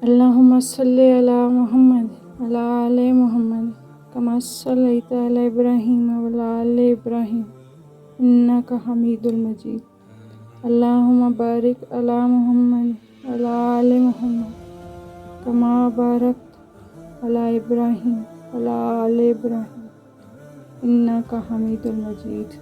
اللہم صلی علی محمد وعلی آل محمد کما صلیت علی ابراہیم وعلی آل ابراہیم انک حمید المجید۔ اللہم بارک علی محمد وعلی آل محمد کما بارکت علی ابراہیم وعلی آل ابراہیم انک حمید المجید۔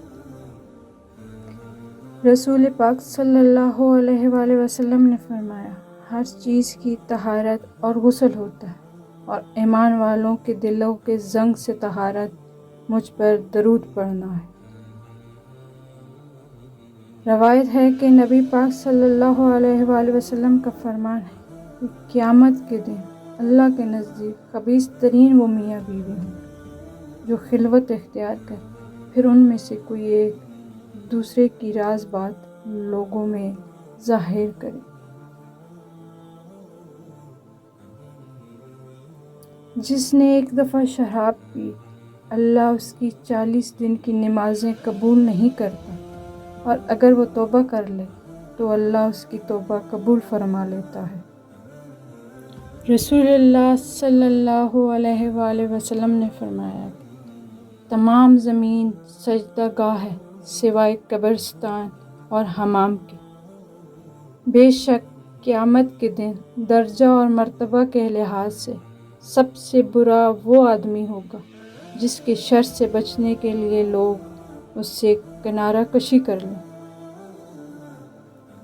رسول پاک صلی اللہ علیہ وآلہ وسلم نے فرمایا، ہر چیز کی طہارت اور غسل ہوتا ہے، اور ایمان والوں کے دلوں کے زنگ سے طہارت مجھ پر درود پڑھنا ہے۔ روایت ہے کہ نبی پاک صلی اللہ علیہ وآلہ وسلم کا فرمان ہے کہ قیامت کے دن اللہ کے نزدیک خبیث ترین وہ میاں بیوی ہوں جو خلوت اختیار کریں، پھر ان میں سے کوئی ایک دوسرے کی راز بات لوگوں میں ظاہر کرے۔ جس نے ایک دفعہ شراب پی، اللہ اس کی 40 دن کی نمازیں قبول نہیں کرتا، اور اگر وہ توبہ کر لے تو اللہ اس کی توبہ قبول فرما لیتا ہے۔ رسول اللہ صلی اللہ علیہ وآلہ وسلم نے فرمایا کہ تمام زمین سجدہ گاہ ہے سوائے قبرستان اور حمام کے۔ بے شک قیامت کے دن درجہ اور مرتبہ کے لحاظ سے سب سے برا وہ آدمی ہوگا جس کے شر سے بچنے کے لیے لوگ اس سے کنارہ کشی کر لیں۔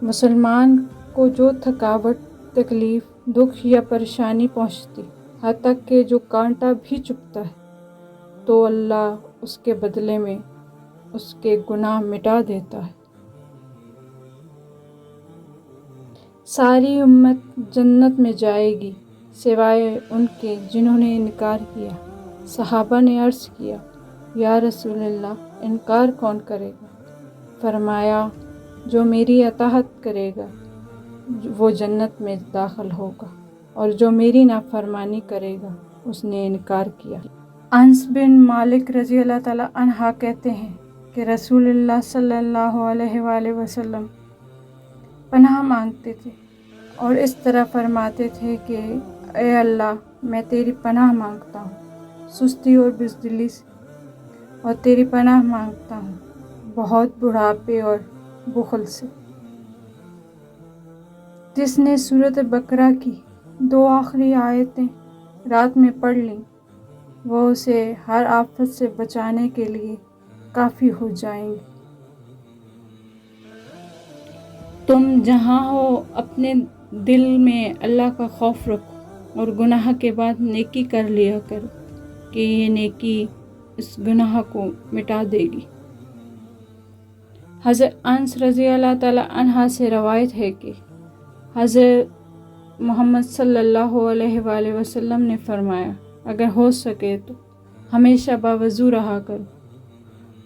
مسلمان کو جو تھکاوٹ، تکلیف، دکھ یا پریشانی پہنچتی، حتیٰ کہ جو کانٹا بھی چبھتا ہے، تو اللہ اس کے بدلے میں اس کے گناہ مٹا دیتا ہے۔ ساری امت جنت میں جائے گی سوائے ان کے جنہوں نے انکار کیا۔ صحابہ نے عرض کیا، یا رسول اللہ، انکار کون کرے گا؟ فرمایا، جو میری اطاعت کرے گا وہ جنت میں داخل ہوگا، اور جو میری نافرمانی کرے گا اس نے انکار کیا۔ انس بن مالک رضی اللہ تعالیٰ عنہ کہتے ہیں کہ رسول اللہ صلی اللہ علیہ وآلہ وسلم پناہ مانگتے تھے اور اس طرح فرماتے تھے کہ اے اللہ، میں تیری پناہ مانگتا ہوں سستی اور بزدلی سے، اور تیری پناہ مانگتا ہوں بہت بڑھاپے اور بخل سے۔ جس نے سورۃ بقرہ کی 2 آخری آیتیں رات میں پڑھ لیں، وہ اسے ہر آفت سے بچانے کے لیے کافی ہو جائیں گی۔ تم جہاں ہو اپنے دل میں اللہ کا خوف رکھو اور گناہ کے بعد نیکی کر لیا کرو کہ یہ نیکی اس گناہ کو مٹا دے گی۔ حضرت انس رضی اللہ تعالیٰ عنہ سے روایت ہے کہ حضرت محمد صلی اللہ علیہ وآلہ وسلم نے فرمایا، اگر ہو سکے تو ہمیشہ باوضو رہا کرو،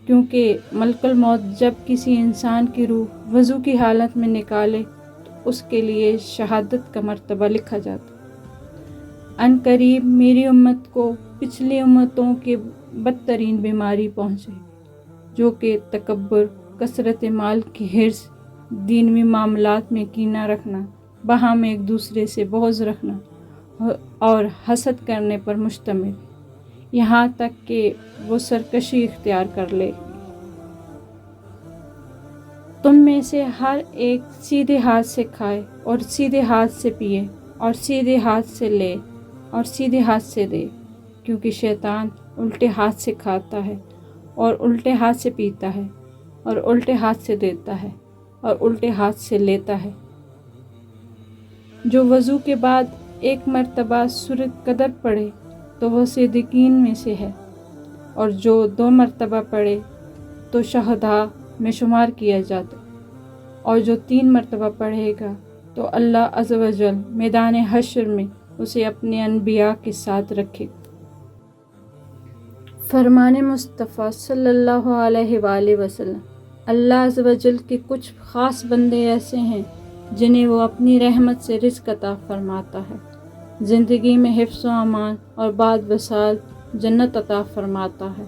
کیونکہ ملک الموت جب کسی انسان کی روح وضو کی حالت میں نکالے تو اس کے لیے شہادت کا مرتبہ لکھا جاتا۔ ان قریب میری امت کو پچھلی امتوں کے بدترین بیماری پہنچے، جو کہ تکبر، کثرت مال کی حرص، دینوی معاملات میں کینہ رکھنا، باہم ایک دوسرے سے بغض رکھنا اور حسد کرنے پر مشتمل، یہاں تک کہ وہ سرکشی اختیار کر لے۔ تم میں سے ہر ایک سیدھے ہاتھ سے کھائے اور سیدھے ہاتھ سے پیے اور سیدھے ہاتھ سے لے اور سیدھے ہاتھ سے دے، کیونکہ شیطان الٹے ہاتھ سے کھاتا ہے اور الٹے ہاتھ سے پیتا ہے اور الٹے ہاتھ سے دیتا ہے اور الٹے ہاتھ سے لیتا ہے۔ جو وضو کے بعد ایک مرتبہ سورۃ قدر پڑھے تو وہ صدیقین میں سے ہے، اور جو 2 مرتبہ پڑھے تو شہداء میں شمار کیا جاتا، اور جو 3 مرتبہ پڑھے گا تو اللہ عز و جل میدان حشر میں اسے اپنے انبیاء کے ساتھ رکھے گا۔ فرمان مصطفیٰ صلی اللہ علیہ وآلہ وسلم، اللہ عز و جل کے کچھ خاص بندے ایسے ہیں جنہیں وہ اپنی رحمت سے رزق عطا فرماتا ہے، زندگی میں حفظ و امان اور بعد وصال جنت عطا فرماتا ہے۔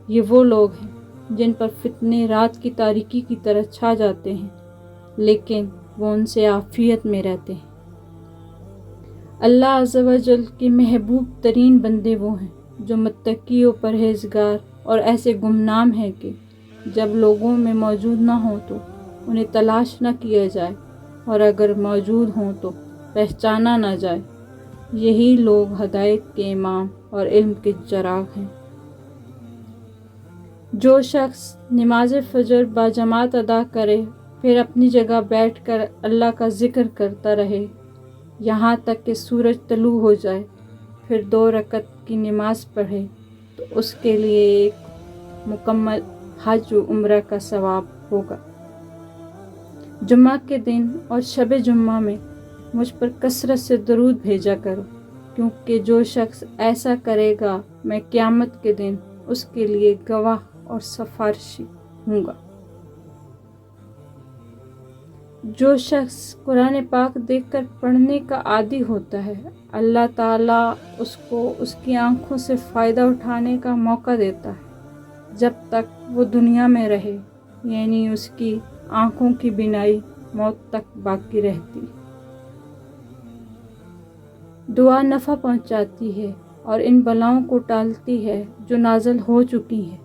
یہ وہ لوگ ہیں جن پر فتنے رات کی تاریکی کی طرح چھا جاتے ہیں، لیکن وہ ان سے عافیت میں رہتے ہیں۔ اللہ عز و جل کی محبوب ترین بندے وہ ہیں جو متقی و پرہیزگار اور ایسے گمنام ہیں کہ جب لوگوں میں موجود نہ ہوں تو انہیں تلاش نہ کیا جائے، اور اگر موجود ہوں تو پہچانا نہ جائے۔ یہی لوگ ہدایت کے امام اور علم کے چراغ ہیں۔ جو شخص نماز فجر باجماعت ادا کرے، پھر اپنی جگہ بیٹھ کر اللہ کا ذکر کرتا رہے یہاں تک کہ سورج طلوع ہو جائے، پھر 2 رکعت کی نماز پڑھے، تو اس کے لیے ایک مکمل حج و عمرہ کا ثواب ہوگا۔ جمعہ کے دن اور شب جمعہ میں مجھ پر کثرت سے درود بھیجا کرو، کیونکہ جو شخص ایسا کرے گا میں قیامت کے دن اس کے لیے گواہ اور سفارشی ہوں گا۔ جو شخص قرآن پاک دیکھ کر پڑھنے کا عادی ہوتا ہے، اللہ تعالیٰ اس کو اس کی آنکھوں سے فائدہ اٹھانے کا موقع دیتا ہے جب تک وہ دنیا میں رہے، یعنی اس کی آنکھوں کی بینائی موت تک باقی رہتی۔ دعا نفع پہنچاتی ہے اور ان بلاؤں کو ٹالتی ہے جو نازل ہو چکی ہیں،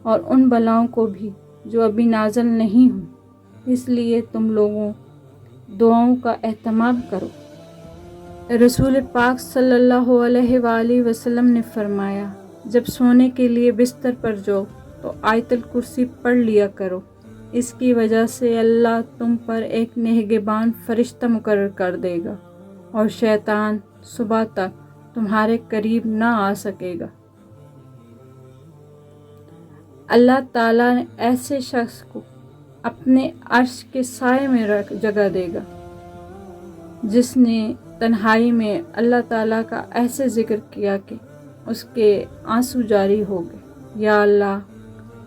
اور ان بلاؤں کو بھی جو ابھی نازل نہیں ہوں۔ اس لیے تم لوگوں دعاؤں کا اہتمام کرو۔ رسول پاک صلی اللہ علیہ وآلہ وسلم نے فرمایا، جب سونے کے لیے بستر پر جاؤ تو آیت الکرسی پڑھ لیا کرو، اس کی وجہ سے اللہ تم پر ایک نگہبان فرشتہ مقرر کر دے گا اور شیطان صبح تک تمہارے قریب نہ آ سکے گا۔ اللہ تعالیٰ نے ایسے شخص کو اپنے عرش کے سائے میں جگہ دے گا جس نے تنہائی میں اللہ تعالیٰ کا ایسے ذکر کیا کہ اس کے آنسو جاری ہو گئے۔ یا اللہ،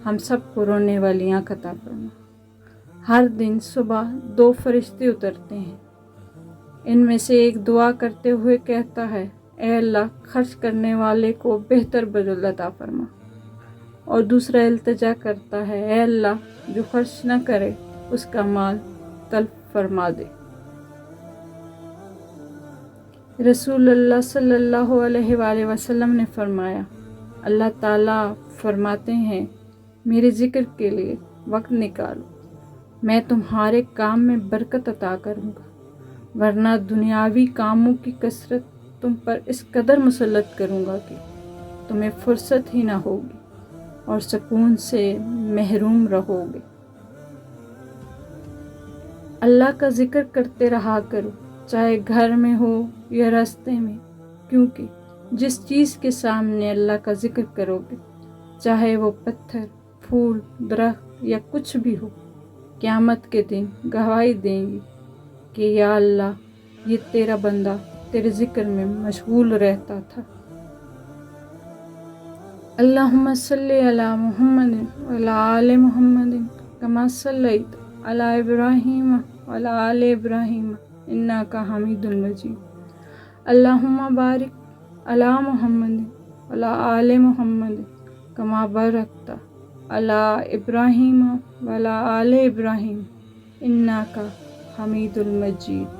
ہم سب کو رونے والی آنکھ عطا فرما۔ ہر دن صبح 2 فرشتے اترتے ہیں، ان میں سے ایک دعا کرتے ہوئے کہتا ہے، اے اللہ، خرچ کرنے والے کو بہتر بدل عطا فرما، اور دوسرا التجا کرتا ہے، اے اللہ، جو خرچ نہ کرے اس کا مال تلف فرما دے۔ رسول اللہ صلی اللہ علیہ وآلہ وسلم نے فرمایا، اللہ تعالیٰ فرماتے ہیں، میرے ذکر کے لیے وقت نکالو، میں تمہارے کام میں برکت عطا کروں گا، ورنہ دنیاوی کاموں کی کثرت تم پر اس قدر مسلط کروں گا کہ تمہیں فرصت ہی نہ ہوگی اور سکون سے محروم رہو گے۔ اللہ کا ذکر کرتے رہا کرو، چاہے گھر میں ہو یا راستے میں، کیونکہ جس چیز کے سامنے اللہ کا ذکر کرو گے، چاہے وہ پتھر، پھول، درخت یا کچھ بھی ہو، قیامت کے دن گواہی دیں گی کہ یا اللہ، یہ تیرا بندہ تیرے ذکر میں مشغول رہتا تھا۔ اللہم صلی علی محمد وعلی آل محمد کما صلیت علی ابراہیم وعلی آل ابراہیم انک حمید مجید۔ اللہم بارک علی محمد وعلی آل محمد کما بارکت علی ابراہیم وعلی آل ابراہیم انک حمید مجید۔